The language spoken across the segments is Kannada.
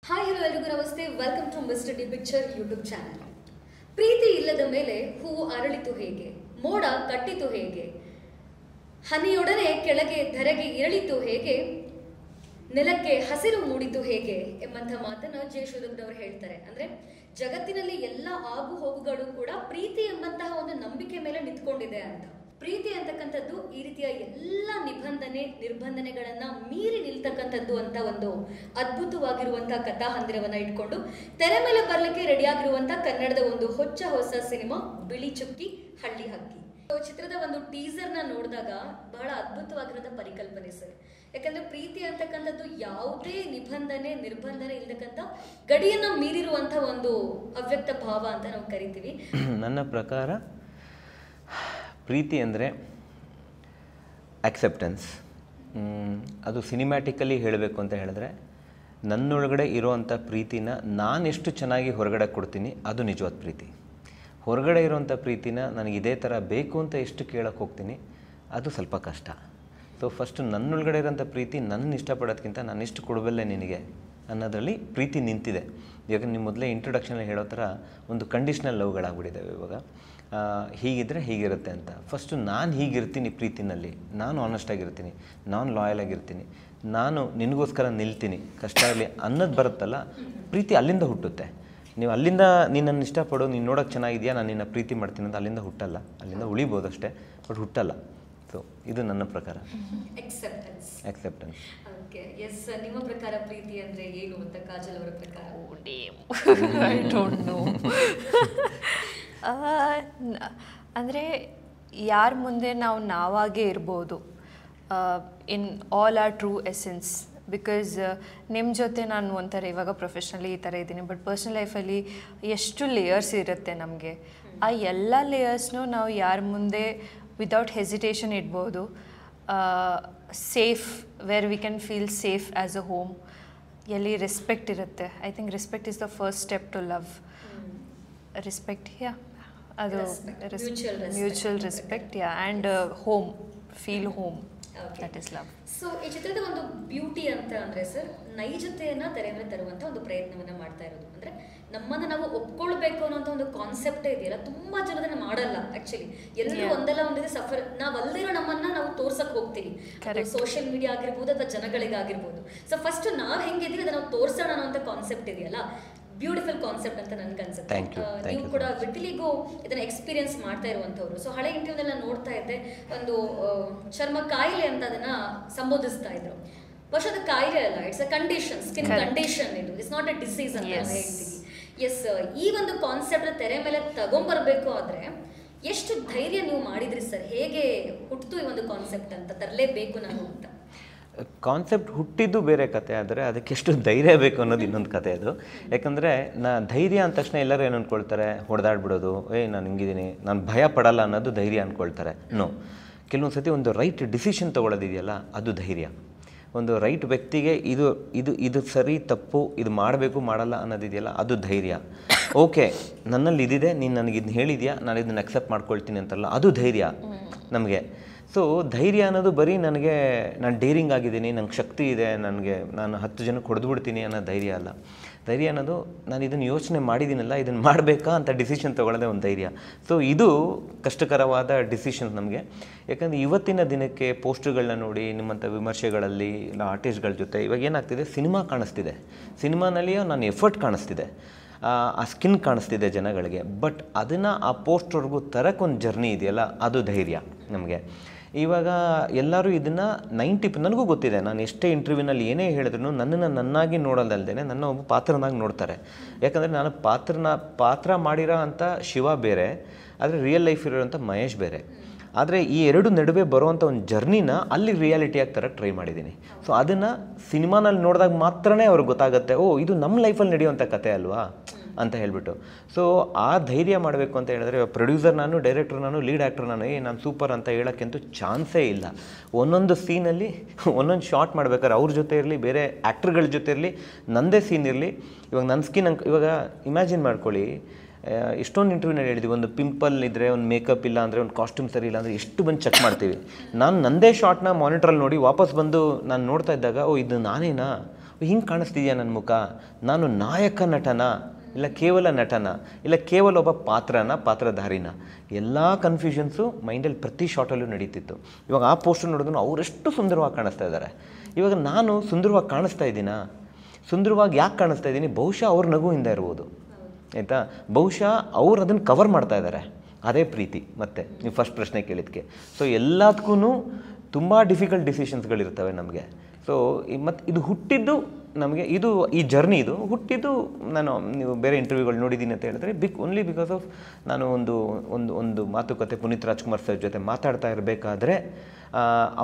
ಹಾಯ್ ಹಲೋ ಎಲ್ರಿಗೂ ನಮಸ್ತೆ. Welcome to mister D picture YouTube channel. ಪ್ರೀತಿ ಇಲ್ಲದ ಮೇಲೆ ಹೂವು ಅರಳಿತು ಹೇಗೆ, ಮೋಡ ಕಟ್ಟಿತು ಹೇಗೆ, ಹನಿಯೊಡನೆ ಕೆಳಗೆ ಧರೆಗೆ ಇರಳಿತು ಹೇಗೆ, ನೆಲಕ್ಕೆ ಹಸಿರು ಮೂಡಿತು ಹೇಗೆ ಎಂಬಂಥ ಮಾತನ್ನು ಜಯಶೋಧಕರವರು ಹೇಳ್ತಾರೆ. ಅಂದ್ರೆ ಜಗತ್ತಿನಲ್ಲಿ ಎಲ್ಲ ಆಗು ಹೋಗುಗಳು ಕೂಡ ಪ್ರೀತಿ ಎಂಬಂತಹ ಒಂದು ನಂಬಿಕೆ ಮೇಲೆ ನಿಂತ್ಕೊಂಡಿದೆ ಅಂತ. ಪ್ರೀತಿ ಅಂತಕ್ಕಂಥದ್ದು ಈ ರೀತಿಯ ಎಲ್ಲ ನಿರ್ಬಂಧನೆಗಳನ್ನ ಮೀರಿ ನಿಲ್ತಕ್ಕಂಥದ್ದು ಅಂತ ಒಂದು ಅದ್ಭುತವಾಗಿರುವಂತಹ ಕಥಾ ಹಂದಿರವನ್ನ ಇಟ್ಕೊಂಡು ತೆರೆ ಮೇಲೆ ಬರ್ಲಿಕ್ಕೆ ರೆಡಿಯಾಗಿರುವಂತಹ ಕನ್ನಡದ ಒಂದು ಹೊಸ ಸಿನಿಮಾ ಬಿಳಿ ಚುಕ್ಕಿ ಹಳ್ಳಿ ಹಕ್ಕಿ. ಚಿತ್ರದ ಒಂದು ಟೀಸರ್ ನ ನೋಡಿದಾಗ ಬಹಳ ಅದ್ಭುತವಾಗಿರುವಂತಹ ಪರಿಕಲ್ಪನೆ ಸರ್. ಯಾಕಂದ್ರೆ ಪ್ರೀತಿ ಅಂತಕ್ಕಂಥದ್ದು ಯಾವುದೇ ನಿರ್ಬಂಧನೆ ಇಲ್ದಕ್ಕಂಥ ಗಡಿಯನ್ನ ಮೀರಿರುವಂತ ಒಂದು ಅವ್ಯಕ್ತ ಭಾವ ಅಂತ ನಾವು ಕರಿತೀವಿ. ನನ್ನ ಪ್ರಕಾರ ಪ್ರೀತಿ ಅಂದರೆ ಆಕ್ಸೆಪ್ಟೆನ್ಸ್. ಅದು ಸಿನಿಮ್ಯಾಟಿಕಲಿ ಹೇಳಬೇಕು ಅಂತ ಹೇಳಿದ್ರೆ, ನನ್ನೊಳಗಡೆ ಇರೋವಂಥ ಪ್ರೀತಿನ ನಾನೆಷ್ಟು ಚೆನ್ನಾಗಿ ಹೊರಗಡೆ ಕೊಡ್ತೀನಿ ಅದು ನಿಜವಾದ ಪ್ರೀತಿ. ಹೊರಗಡೆ ಇರೋವಂಥ ಪ್ರೀತಿನ ನನಗೆ ಇದೇ ಥರ ಬೇಕು ಅಂತ ಎಷ್ಟು ಕೇಳೋಕ್ಕೆ ಹೋಗ್ತೀನಿ ಅದು ಸ್ವಲ್ಪ ಕಷ್ಟ. ಸೊ ಫಸ್ಟು ನನ್ನೊಳಗಡೆ ಇರೋಂಥ ಪ್ರೀತಿ ನನ್ನನ್ನು ಇಷ್ಟಪಡೋದಕ್ಕಿಂತ ನಾನು ಎಷ್ಟು ಕೊಡಬಲ್ಲೆ ನಿನಗೆ ಅನ್ನೋದರಲ್ಲಿ ಪ್ರೀತಿ ನಿಂತಿದೆ. ಇವಾಗ ನೀವು ಮೊದಲೇ ಇಂಟ್ರೊಡಕ್ಷನಲ್ಲಿ ಹೇಳೋ ಥರ ಒಂದು ಕಂಡೀಷ್ನಲ್ ಲವ್ಗಳಾಗ್ಬಿಟ್ಟಿದ್ದಾವೆ ಇವಾಗ. ಹೀಗಿದ್ದರೆ ಹೀಗಿರುತ್ತೆ ಅಂತ. ಫಸ್ಟು ನಾನು ಹೀಗಿರ್ತೀನಿ ಪ್ರೀತಿನಲ್ಲಿ, ನಾನು ಆನೆಸ್ಟಾಗಿರ್ತೀನಿ, ನಾನು ಲಾಯಲ್ ಆಗಿರ್ತೀನಿ, ನಾನು ನಿನಗೋಸ್ಕರ ನಿಲ್ತೀನಿ ಕಷ್ಟ ಆಗಲಿ ಅನ್ನೋದು ಬರುತ್ತಲ್ಲ, ಪ್ರೀತಿ ಅಲ್ಲಿಂದ ಹುಟ್ಟುತ್ತೆ. ನೀವು ಅಲ್ಲಿಂದ ನಿನ್ನನ್ನು ಇಷ್ಟಪಡೋ, ನೀನು ನೋಡೋಕ್ಕೆ ಚೆನ್ನಾಗಿದೆಯಾ, ನಾನು ನಿನ್ನ ಪ್ರೀತಿ ಮಾಡ್ತೀನಿ ಅಂತ ಅಲ್ಲಿಂದ ಹುಟ್ಟಲ್ಲ. ಅಲ್ಲಿಂದ ಉಳಿಬೋದು ಅಷ್ಟೇ, ಬಟ್ ಹುಟ್ಟಲ್ಲ. ಸೊ ಇದು ನನ್ನ ಪ್ರಕಾರ ಆಕ್ಸೆಪ್ಟೆನ್ಸ್. Okay, S. ನಿಮ್ಮ ಪ್ರಕಾರ ಪ್ರೀತಿ ಅಂದರೆ ಏನು ಅಂತ ಕಾಜಲ್ ಅವರ ಪ್ರಕಾರ? I don't no. ಅಂದರೆ ಯಾರ ಮುಂದೆ ನಾವು ನಾವಾಗೇ ಇರ್ಬೋದು, in all are true essence. Because ನಿಮ್ಮ ಜೊತೆ ನಾನು ಒಂಥರ ಇವಾಗ ಪ್ರೊಫೆಷ್ನಲಿ ಈ ಥರ ಇದ್ದೀನಿ, ಬಟ್ ಪರ್ಸ್ನಲ್ ಲೈಫಲ್ಲಿ ಎಷ್ಟು ಲೇಯರ್ಸ್ ಇರುತ್ತೆ ನಮಗೆ. ಆ ಎಲ್ಲ ಲೇಯರ್ಸ್ನೂ ನಾವು ಯಾರ ಮುಂದೆ ವಿದೌಟ್ ಹೆಸಿಟೇಷನ್ ಇಡ್ಬೋದು. Safe, where we can feel safe as a home. ಎಲ್ಲಿ ರೆಸ್ಪೆಕ್ಟ್ ಇರುತ್ತೆ. I think respect is the first step to love. Respect, yeah, ಅದು mutual respect, yeah, and home, feel home, that is love. So ಈ ಚಿತ್ರದ ಒಂದು ಬ್ಯೂಟಿ ಅಂತ ಅಂದರೆ ಸರ್, ನೈಜತೆಯನ್ನ ತೆರೆ ಮೇಲೆ ತರುವಂಥ ಒಂದು ಪ್ರಯತ್ನವನ್ನ ಮಾಡ್ತಾ ಇರೋದು. ಅಂದರೆ ನಮ್ಮನ್ನು ನಾವು ಒಪ್ಕೊಳ್ಬೇಕು ಅನ್ನೋಂಥ ಒಂದು ಕಾನ್ಸೆಪ್ಟೇ ಇದೆಯಲ್ಲ, ತುಂಬಾ ಜನದನ್ನ ಮಾಡಲ್ಲ ಆ್ಯಕ್ಚುಲಿ. ಎಲ್ಲರೂ ಒಂದಲ್ಲ ಒಂದಿದೆ ಸಫರ್, ನಾವಲ್ಲಿರೋ ನಮ್ಮನ್ನ ನಾವು ತೋರ್ಸಕ್ಕೆ ಹೋಗ್ತೀವಿ. ಸೋಷಿಯಲ್ ಮೀಡಿಯಾ ಆಗಿರ್ಬೋದು ಅಥವಾ ಜನಗಳಿಗಾಗಿರ್ಬೋದು. ಸೊ ಫಸ್ಟ್ ನಾವು ಹೆಂಗಿದ್ದೀವಿ ಅದನ್ನ ನಾವು ತೋರ್ಸೋಣ ಅನ್ನೋಂಥ ಕಾನ್ಸೆಪ್ಟ್ ಇದೆಯಲ್ಲ, ಬ್ಯೂಟಿಫುಲ್ ಕಾನ್ಸೆಪ್ಟ್ ಅಂತ ನನ್ಗೆ ಅನ್ಸುತ್ತೆ. ನೀವು ಕೂಡ ವಿಟಿಲಿಗೂ ಇದನ್ನ ಎಕ್ಸ್ಪೀರಿಯನ್ಸ್ ಮಾಡ್ತಾ ಇರುವಂತವ್ರು. ಸೊ ಹಳೆ ಇಂಟರ್ವ್ಯೂನೆಲ್ಲ ನೋಡ್ತಾ ಇದ್ದೆ, ಒಂದು ಚರ್ಮ ಕಾಯಿಲೆ ಅಂತ ಅದನ್ನ ಸಂಬೋಧಿಸ್ತಾ ಇದ್ರು. ಬಹುಶಃ ಅದು ಕಾಯಿಲೆ ಅಲ್ಲ, it's a condition, skin condition. ಇದು ಇಟ್ಸ್ ನಾಟ್ ಅ ಡಿಸೀಸ್ ಅಂತ ಹೇಳ್ತೀವಿ. ಎಸ್, ಈ ಒಂದು ಕಾನ್ಸೆಪ್ಟ್ ತೆರೆ ಮೇಲೆ ತಗೊಂಡ್ಬರ್ಬೇಕು ಆದ್ರೆ ಎಷ್ಟು ಧೈರ್ಯ ನೀವು ಮಾಡಿದ್ರಿ ಸರ್? ಹೇಗೆ ಹುಟ್ಟಿತು ಈ ಒಂದು ಕಾನ್ಸೆಪ್ಟ್ ಅಂತ ತರಲೇಬೇಕು ನಾನು ಅಂತ? ಕಾನ್ಸೆಪ್ಟ್ ಹುಟ್ಟಿದ್ದು ಬೇರೆ ಕತೆ, ಆದರೆ ಅದಕ್ಕೆ ಎಷ್ಟು ಧೈರ್ಯ ಬೇಕು ಅನ್ನೋದು ಇನ್ನೊಂದು ಕತೆ ಅದು. ಯಾಕಂದರೆ ಧೈರ್ಯ ಅಂದ ತಕ್ಷಣ ಎಲ್ಲರೂ ಏನು ಅಂದ್ಕೊಳ್ತಾರೆ, ಹೊಡೆದಾಡ್ಬಿಡೋದು, ನಾನು ಹಿಂಗಿದ್ದೀನಿ, ನಾನು ಭಯ ಪಡಲ್ಲ ಅನ್ನೋದು ಧೈರ್ಯ ಅಂದ್ಕೊಳ್ತಾರೆ. ನೋ, ಕೆಲವೊಂದು ಸತಿ ಒಂದು ರೈಟ್ ಡಿಸಿಷನ್ ತೊಗೊಳ್ಳೋದಿದೆಯಲ್ಲ ಅದು ಧೈರ್ಯ. ಒಂದು ರೈಟ್ ವ್ಯಕ್ತಿಗೆ ಇದು ಇದು ಇದು ಸರಿ ತಪ್ಪು, ಇದು ಮಾಡಬೇಕು ಮಾಡಲ್ಲ ಅನ್ನೋದಿದೆಯಲ್ಲ ಅದು ಧೈರ್ಯ. ಓಕೆ, ನನ್ನಲ್ಲಿ ಇದಿದೆ, ನೀನು ನನಗೆ ಇದನ್ನ ಹೇಳಿದ್ಯಾ, ನಾನು ಇದನ್ನು ಅಕ್ಸೆಪ್ಟ್ ಮಾಡ್ಕೊಳ್ತೀನಿ ಅಂತಲ್ಲ, ಅದು ಧೈರ್ಯ ನಮಗೆ. ಸೊ ಧೈರ್ಯ ಅನ್ನೋದು ಬರೀ ನನಗೆ ನಾನು ಡೇರಿಂಗ್ ಆಗಿದ್ದೀನಿ, ನಂಗೆ ಶಕ್ತಿ ಇದೆ, ನಾನು 10 ಜನಕ್ಕೆ ಹೊಡೆದ್ಬಿಡ್ತೀನಿ ಅನ್ನೋ ಧೈರ್ಯ ಅಲ್ಲ. ಧೈರ್ಯ ಅನ್ನೋದು ನಾನು ಇದನ್ನು ಯೋಚನೆ ಮಾಡಿದ್ದೀನಲ್ಲ, ಇದನ್ನು ಮಾಡಬೇಕಾ ಅಂತ ಡಿಸಿಷನ್ ತೊಗೊಳ್ಳೋದೇ ಒಂದು ಧೈರ್ಯ. ಸೊ ಇದು ಕಷ್ಟಕರವಾದ ಡಿಸಿಷನ್ ನಮಗೆ. ಯಾಕಂದರೆ ಇವತ್ತಿನ ದಿನಕ್ಕೆ ಪೋಸ್ಟ್ಗಳನ್ನ ನೋಡಿ, ನಿಮ್ಮಂಥ ವಿಮರ್ಶೆಗಳಲ್ಲಿ ಇಲ್ಲ ಆರ್ಟಿಸ್ಟ್ಗಳ ಜೊತೆ ಇವಾಗ ಏನಾಗ್ತಿದೆ, ಸಿನಿಮಾ ಕಾಣಿಸ್ತಿದೆ, ಸಿನಿಮಾನಲ್ಲಿಯೋ ನಾನು ಎಫರ್ಟ್ ಕಾಣಿಸ್ತಿದೆ, ಆ ಸ್ಕಿನ್ ಕಾಣಿಸ್ತಿದೆ ಜನಗಳಿಗೆ. ಬಟ್ ಅದನ್ನು ಆ ಪೋಸ್ಟ್ವರೆಗೂ ತರಕ್ಕೊಂದು ಜರ್ನಿ ಇದೆಯಲ್ಲ ಅದು ಧೈರ್ಯ ನಮಗೆ. ಇವಾಗ ಎಲ್ಲರೂ ಇದನ್ನು ನನಗೂ ಗೊತ್ತಿದೆ, ನಾನು ಎಷ್ಟೇ ಇಂಟರ್ವ್ಯೂನಲ್ಲಿ ಏನೇ ಹೇಳಿದ್ರು ನನ್ನನ್ನು ನನ್ನಾಗಿ ನೋಡೋದಲ್ದೇ ನನ್ನ ಒಬ್ಬ ಪಾತ್ರನಾಗಿ ನೋಡ್ತಾರೆ. ಯಾಕಂದರೆ ನಾನು ಪಾತ್ರ ಮಾಡಿರೋ ಅಂಥ ಶಿವ ಬೇರೆ, ಆದರೆ ರಿಯಲ್ ಲೈಫ್ ಇರೋವಂಥ ಮಹೇಶ್ ಬೇರೆ. ಆದರೆ ಈ ಎರಡು ನಡುವೆ ಬರುವಂಥ ಒಂದು ಜರ್ನಿನ ಅಲ್ಲಿ ರಿಯಾಲಿಟಿಯಾಗಿ ತರಕ್ಕೆ ಟ್ರೈ ಮಾಡಿದ್ದೀನಿ. ಸೊ ಅದನ್ನು ಸಿನಿಮಾನಲ್ಲಿ ನೋಡಿದಾಗ ಮಾತ್ರನೇ ಅವ್ರಿಗೆ ಗೊತ್ತಾಗುತ್ತೆ, ಓ ಇದು ನಮ್ಮ ಲೈಫಲ್ಲಿ ನಡೆಯುವಂಥ ಕತೆ ಅಲ್ವಾ ಅಂತ ಹೇಳ್ಬಿಟ್ಟು. ಸೊ ಆ ಧೈರ್ಯ ಮಾಡಬೇಕು ಅಂತ ಹೇಳಿದ್ರೆ, ಪ್ರೊಡ್ಯೂಸರ್ ನಾನು, ಡೈರೆಕ್ಟರ್ ನಾನು, ಲೀಡ್ ಆ್ಯಕ್ಟರ್ ನಾನು, ನಾನು ಸೂಪರ್ ಅಂತ ಹೇಳೋಕ್ಕಂತೂ ಚಾನ್ಸೇ ಇಲ್ಲ. ಒಂದೊಂದು ಸೀನಲ್ಲಿ ಒಂದೊಂದು ಶಾರ್ಟ್ ಮಾಡ್ಬೇಕಾದ್ರೆ ಅವ್ರ ಜೊತೆ ಇರಲಿ, ಬೇರೆ ಆ್ಯಕ್ಟ್ರ್ಗಳ ಜೊತೆ ಇರಲಿ, ನನ್ನದೇ ಸೀನ್ ಇರಲಿ. ಇವಾಗ ನನ್ನ ಸ್ಕಿನ್ ಇವಾಗ ಇಮ್ಯಾಜಿನ್ ಮಾಡ್ಕೊಳ್ಳಿ, ಎಷ್ಟೊಂದು ಇಂಟರ್ವ್ಯೂನಲ್ಲಿ ಹೇಳಿದ್ವಿ, ಒಂದು ಪಿಂಪಲ್ ಇದ್ದರೆ, ಒಂದು ಮೇಕಪ್ ಇಲ್ಲ ಅಂದರೆ, ಒಂದು ಕಾಸ್ಟ್ಯೂಮ್ ಸರಿ ಇಲ್ಲ ಅಂದರೆ ಎಷ್ಟು ಬಂದು ಚೆಕ್ ಮಾಡ್ತೀವಿ. ನಾನು ನನ್ನದೇ ಶಾರ್ಟ್ನ ಮಾನಿಟ್ರಲ್ಲಿ ನೋಡಿ ವಾಪಸ್ ಬಂದು ನಾನು ನೋಡ್ತಾ ಇದ್ದಾಗ, ಓ ಇದು ನಾನೇನಾ, ಓ ಹಿಂಗೆ ಕಾಣಿಸ್ತಿದ್ಯಾ ನನ್ನ ಮುಖ, ನಾನು ನಾಯಕ ನಟನ ಇಲ್ಲ ಕೇವಲ ನಟನ ಇಲ್ಲ ಕೇವಲ ಒಬ್ಬ ಪಾತ್ರಧಾರಿನ, ಎಲ್ಲ ಕನ್ಫ್ಯೂಷನ್ಸು ಮೈಂಡಲ್ಲಿ ಪ್ರತಿ ಶಾಟಲ್ಲೂ ನಡೀತಿತ್ತು. ಇವಾಗ ಆ ಪೋಸ್ಟರ್ ನೋಡಿದ್ರು ಅವರೆಷ್ಟು ಸುಂದರವಾಗಿ ಕಾಣಿಸ್ತಾ ಇದ್ದಾರೆ. ಇವಾಗ ನಾನು ಸುಂದರವಾಗಿ ಕಾಣಿಸ್ತಾ ಇದ್ದೀನಾ? ಸುಂದರವಾಗಿ ಯಾಕೆ ಕಾಣಿಸ್ತಾ ಇದ್ದೀನಿ? ಬಹುಶಃ ಅವ್ರ ನಗುವಿಂದ ಇರ್ಬೋದು, ಆಯಿತಾ? ಬಹುಶಃ ಅವ್ರು ಅದನ್ನು ಕವರ್ ಮಾಡ್ತಾ ಇದ್ದಾರೆ. ಅದೇ ಪ್ರೀತಿ. ಮತ್ತು ನೀವು ಫಸ್ಟ್ ಪ್ರಶ್ನೆ ಕೇಳಿದ್ದಕ್ಕೆ, ಸೊ ಎಲ್ಲದಕ್ಕೂ ತುಂಬ ಡಿಫಿಕಲ್ಟ್ ಡಿಸಿಷನ್ಸ್ಗಳಿರ್ತವೆ ನಮಗೆ. ಸೊ ಮತ್ತು ಇದು ಹುಟ್ಟಿದ್ದು ನಮಗೆ, ಇದು ಈ ಜರ್ನಿ ಇದು ಹುಟ್ಟಿದ್ದು, ನೀವು ಬೇರೆ ಇಂಟರ್ವ್ಯೂಗಳು ನೋಡಿದ್ದೀನಿ ಅಂತ ಹೇಳಿದ್ರೆ ಓನ್ಲಿ ಬಿಕಾಸ್ ಆಫ್ ನಾನು ಒಂದು ಮಾತುಕತೆ ಪುನೀತ್ ರಾಜ್ಕುಮಾರ್ ಸರ್ ಜೊತೆ ಮಾತಾಡ್ತಾ ಇರಬೇಕಾದ್ರೆ,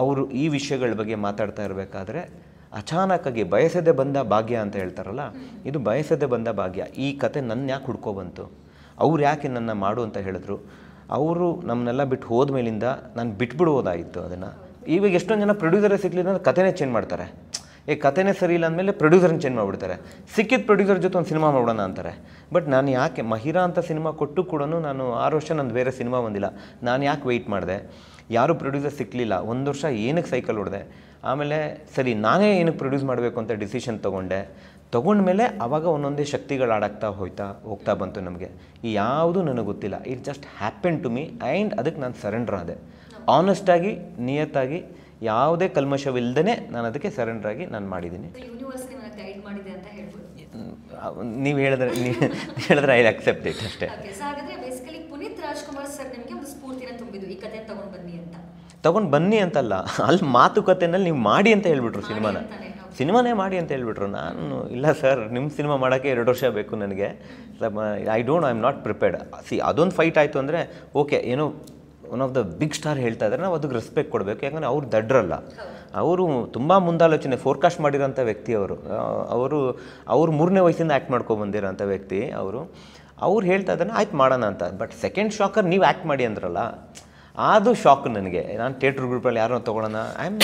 ಅವರು ಈ ವಿಷಯಗಳ ಬಗ್ಗೆ ಮಾತಾಡ್ತಾ ಇರಬೇಕಾದ್ರೆ ಅಚಾನಕ್ಕಾಗಿ ಬಯಸದೆ ಬಂದ ಭಾಗ್ಯ ಅಂತ ಹೇಳ್ತಾರಲ್ಲ, ಇದು ಬಯಸದೆ ಬಂದ ಭಾಗ್ಯ. ಈ ಕತೆ ನನ್ನ ಯಾಕೆ ಹುಡ್ಕೊಬಂತು, ಅವ್ರು ಯಾಕೆ ನನ್ನ ಮಾಡು ಅಂತ ಹೇಳಿದ್ರು. ಅವರು ನಮ್ಮನ್ನೆಲ್ಲ ಬಿಟ್ಟು ಹೋದ್ಮೇಲಿಂದ ನಾನು ಬಿಟ್ಬಿಡ್ಬೋದಾಗಿತ್ತು ಅದನ್ನು. ಇವಾಗ ಎಷ್ಟೊಂದು ಜನ ಪ್ರೊಡ್ಯೂಸರೇ ಸಿಕ್ಕಲಿಲ್ಲ ಅಂದರೆ ಕತೆನೇ ಚೇಂಜ್ ಮಾಡ್ತಾರೆ. ಕತೆನೇ ಸರಿ ಇಲ್ಲ ಅಂದಮೇಲೆ ಪ್ರೊಡ್ಯೂಸರ್ನ ಚೇಂಜ್ ಮಾಡಿಬಿಡ್ತಾರೆ. ಸಿಕ್ಕಿದ ಪ್ರೊಡ್ಯೂಸರ್ ಜೊತೆ ಒಂದು ಸಿನಿಮಾ ಮಾಡೋಣ ಅಂತಾರೆ. ಬಟ್ ನಾನು ಯಾಕೆ ಮಹಿರಾ ಅಂತ ಸಿನಿಮಾ ಕೊಟ್ಟು ಕೂಡ ನಾನು 6 ವರ್ಷ ನಂದು ಬೇರೆ ಸಿನಿಮಾ ಬಂದಿಲ್ಲ. ನಾನು ಯಾಕೆ ವೆಯ್ಟ್ ಮಾಡಿದೆ? ಯಾರೂ ಪ್ರೊಡ್ಯೂಸರ್ ಸಿಕ್ಕಲಿಲ್ಲ. 1 ವರ್ಷ ಏನಕ್ಕೆ ಸೈಕಲ್ ಹೊಡೆದೆ. ಆಮೇಲೆ ಸರಿ ನಾನೇ ಏನಕ್ಕೆ ಪ್ರೊಡ್ಯೂಸ್ ಮಾಡಬೇಕು ಅಂತ ಡಿಸಿಷನ್ ತೊಗೊಂಡ್ಮೇಲೆ ಆವಾಗ ಒಂದೊಂದೇ ಶಕ್ತಿಗಳು ಆಡಾಗ್ತಾ ಹೋಗ್ತಾ ಬಂತು ನಮಗೆ. ಯಾವುದು ನನಗೆ ಗೊತ್ತಿಲ್ಲ. It just happen to me and ಅದಕ್ಕೆ ನಾನು ಸರೆಂಡರ್ ಆದೆ. ಆನೆಸ್ಟಾಗಿ, ನಿಯತ್ತಾಗಿ, ಯಾವುದೇ ಕಲ್ಮಶವಿಲ್ಲದೇ ನಾನು ಅದಕ್ಕೆ ಸರೆಂಡರ್ ಆಗಿ ನಾನು ಮಾಡಿದ್ದೀನಿ. ನೀವು ಹೇಳಿದ್ರೆ ಐ ಅಕ್ಸೆಪ್ಟ್ ಇಟ್ ಅಷ್ಟೇ. ಪುನೀತ್ ರಾಜ್ಕುಮಾರ್ ಸರ್ ನಿಮಗೆ ಒಂದು ಸ್ಫೂರ್ತಿನ ತುಂಬಿದ್ದು ಈ ಕತೆ ತಗೊಂಡು ಬನ್ನಿ ಅಂತಲ್ಲ, ಅಲ್ಲಿ ಮಾತುಕತೆನಲ್ಲಿ ನೀವು ಮಾಡಿ ಅಂತ ಹೇಳ್ಬಿಟ್ರು. ಸಿನಿಮಾನೇ ಮಾಡಿ ಅಂತ ಹೇಳ್ಬಿಟ್ರು. ನಾನು ಇಲ್ಲ ಸರ್, ನಿಮ್ಮ ಸಿನಿಮಾ ಮಾಡೋಕ್ಕೆ 2 ವರ್ಷ ಬೇಕು ನನಗೆ, ಐ ಆಮ್ ನಾಟ್ ಪ್ರಿಪೇರ್ಡ್. ಅದೊಂದು ಫೈಟ್ ಆಯಿತು ಅಂದರೆ ಓಕೆ, ಏನೋ one of the big star ಹೇಳ್ತಾ ಇದ್ದಾರೆ, ನಾವು ಅದಕ್ಕೆ ರೆಸ್ಪೆಕ್ಟ್ ಕೊಡಬೇಕು. ಯಾಕಂದರೆ ಅವ್ರು ದಡ್ರಲ್ಲ, ಅವರು ತುಂಬ ಮುಂದಾಲೋಚನೆ ಫೋರ್ಕಾಸ್ಟ್ ಮಾಡಿರೋಂಥ ವ್ಯಕ್ತಿ. ಅವರು 3ನೇ ವಯಸ್ಸಿಂದ ಆ್ಯಕ್ಟ್ ಮಾಡ್ಕೊಬಂದಿರೋಂಥ ವ್ಯಕ್ತಿ. ಅವ್ರು ಹೇಳ್ತಾ ಇದ್ದಾನೆ ಆಯ್ತು ಮಾಡೋಣ ಅಂತ. ಬಟ್ ಸೆಕೆಂಡ್ ಶಾಕರ್ ನೀವು ಆ್ಯಕ್ಟ್ ಮಾಡಿ ಅಂದ್ರಲ್ಲ, ಅದು ಶಾಕ್ ನನಗೆ. ನಾನು ಥಿಯೇಟ್ರ್ ಗ್ರೂಪಲ್ಲಿ ಯಾರೋ ತೊಗೊಳ್ಳೋಣ, I am